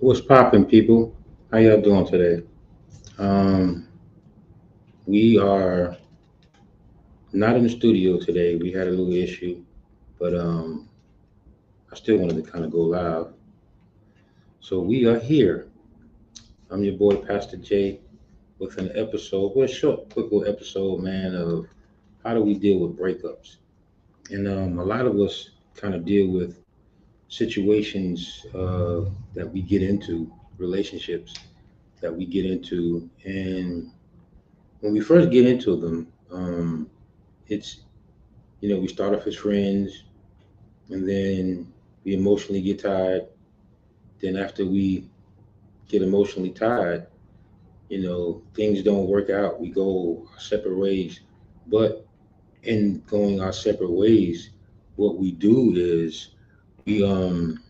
What's poppin', people? How y'all doing today? Um, we are not in the studio today. We had a little issue, but I still wanted to kind of go live. So we are here. I'm your boy, Pastor J, with an episode, well, a short, quick little episode, man, of how do we deal with breakups. And a lot of us kind of deal with situations that we get into, relationships that we get into, and when we first get into them, it's we start off as friends, and then we emotionally get tired. Then after we get emotionally tired, things don't work out. We go our separate ways. But in going our separate ways, what we do is we um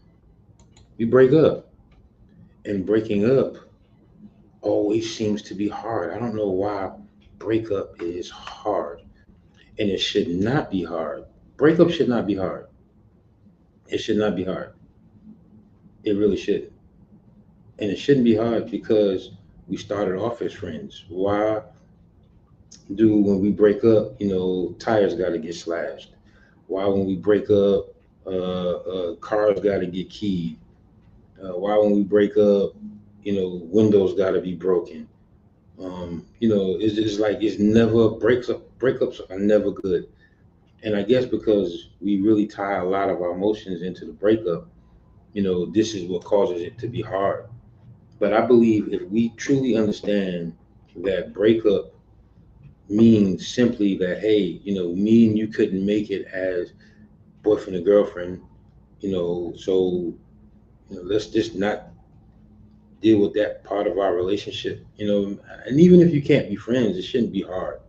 we break up. And breaking up always seems to be hard. I don't know why breakup is hard. And it should not be hard. Breakup should not be hard. It should not be hard. It really should. And it shouldn't be hard because we started off as friends. Why do when we break up, tires got to get slashed? Why when we break up, cars got to get keyed? Why when we break up, windows got to be broken? It's just like it's never breaks up. Breakups are never good. And I guess because we really tie a lot of our emotions into the breakup, this is what causes it to be hard. But I believe if we truly understand that breakup means simply that, hey, me and you couldn't make it as boyfriend and girlfriend, so let's just not deal with that part of our relationship, and even if you can't be friends, it shouldn't be hard.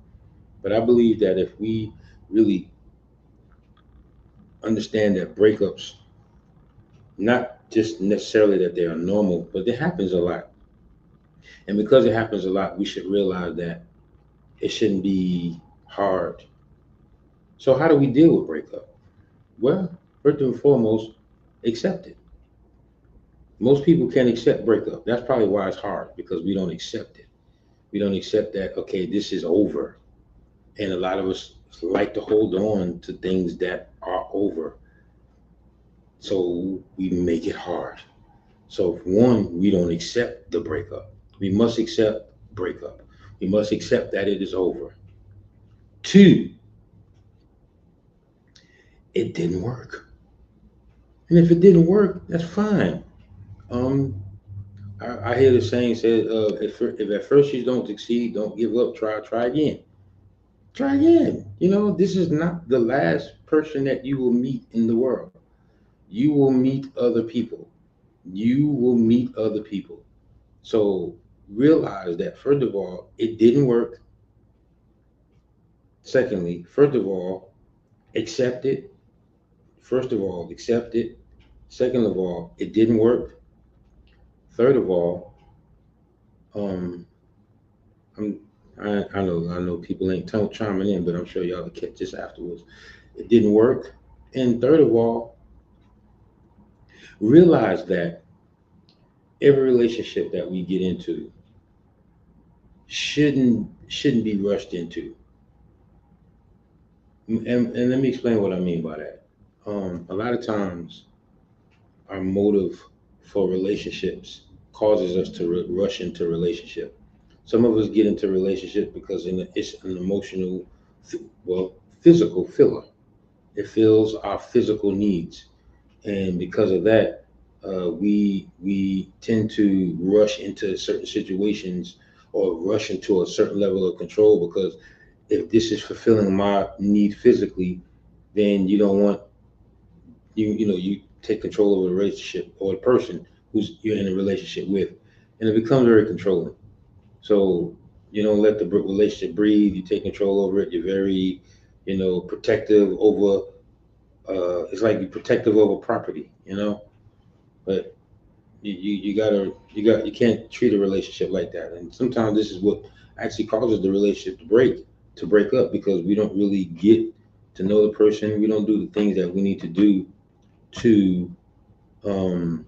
But I believe that if we really understand that breakups, not just necessarily that they are normal, but it happens a lot. And because it happens a lot, we should realize that it shouldn't be hard. So how do we deal with breakup? Well, first and foremost, accept it. Most people can't accept breakup. That's probably why it's hard because we don't accept it. We don't accept that, okay, this is over. And a lot of us like to hold on to things that are over. So we make it hard. So, one, we don't accept the breakup. We must accept breakup. We must accept that it is over. Two, it didn't work. And if it didn't work, that's fine. Um, I hear the saying said, if at first you don't succeed, don't give up. Try again. Try again. This is not the last person that you will meet in the world. You will meet other people. You will meet other people. So realize that first of all, it didn't work. Secondly, first of all, accept it. First of all, accept it. Second of all, it didn't work. Third of all, um, I'm, I know people ain't chiming in, but I'm sure y'all will catch this afterwards. It didn't work. And third of all, realize that every relationship that we get into shouldn't be rushed into. And let me explain what I mean by that. A lot of times, our motive for relationships causes us to rush into relationship. Some of us get into relationship because it's an emotional, well, physical filler. It fills our physical needs, and because of that, we tend to rush into certain situations or rush into a certain level of control because if this is fulfilling my need physically, then you don't want you take control over the relationship or the person who's you're in a relationship with, and it becomes very controlling. So you don't let the relationship breathe. You take control over it. You're very, protective over. It's like you're protective over property, but you can't treat a relationship like that. And sometimes this is what actually causes the relationship to break up because we don't really get to know the person. We don't do the things that we need to do to um,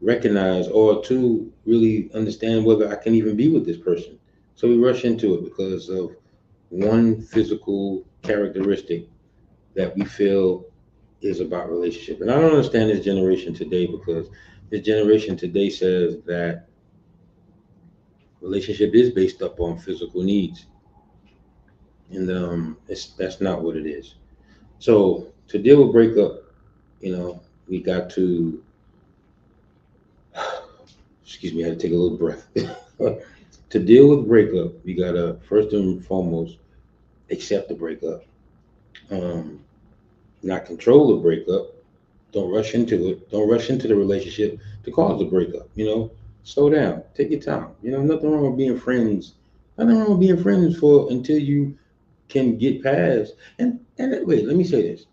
recognize or to really understand whether I can even be with this person. So we rush into it because of one physical characteristic that we feel is about relationship. And I don't understand this generation today because this generation today says that relationship is based up on physical needs, and that's not what it is. So to deal with breakup, we got to excuse me, I had to take a little breath. To deal with breakup, we gotta first and foremost accept the breakup, um, not control the breakup. Don't rush into it. Don't rush into the relationship to cause the breakup. Slow down. Take your time. Nothing wrong with being friends. Nothing wrong with being friends for until you can get past. And wait, let me say this.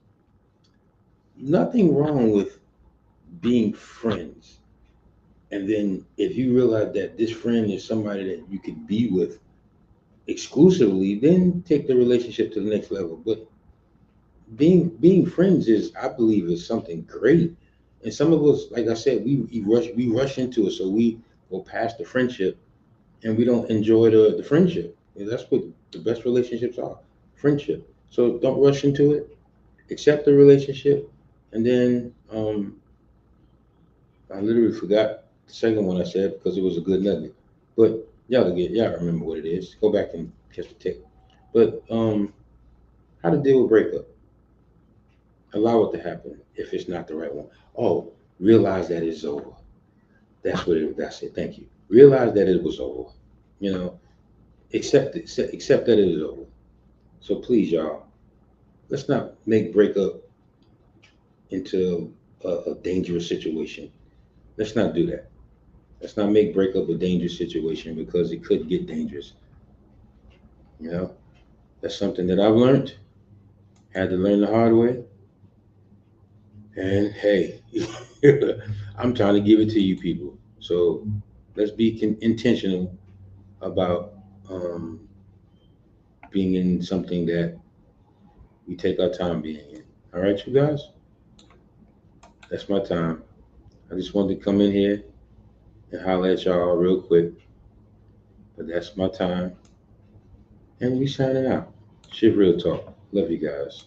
Nothing wrong with being friends. And then if you realize that this friend is somebody that you could be with exclusively, then take the relationship to the next level. But being friends is, I believe, is something great. And some of us, like I said, we rush into it, so we go past the friendship and we don't enjoy the friendship. And that's what the best relationships are, friendship. So don't rush into it. Accept the relationship, and then I literally forgot the second one I said because it was a good nugget. But y'all remember what it is. Go back and catch the tick. But how to deal with breakup. Allow it to happen if it's not the right one. Oh, realize that it's over. That's it. Thank you. Realize that it was over. You know, accept that it is over. So please, y'all, let's not make breakup into a dangerous situation. Let's not do that. Let's not make breakup a dangerous situation because it could get dangerous. You know, that's something that I've learned. Had to learn the hard way. And hey, I'm trying to give it to you people. So let's be intentional about um, being in something that we take our time being in. All right, you guys, that's my time. I just wanted to come in here and holler at y'all real quick, but that's my time. And we signing out. Shit, real talk. Love you guys.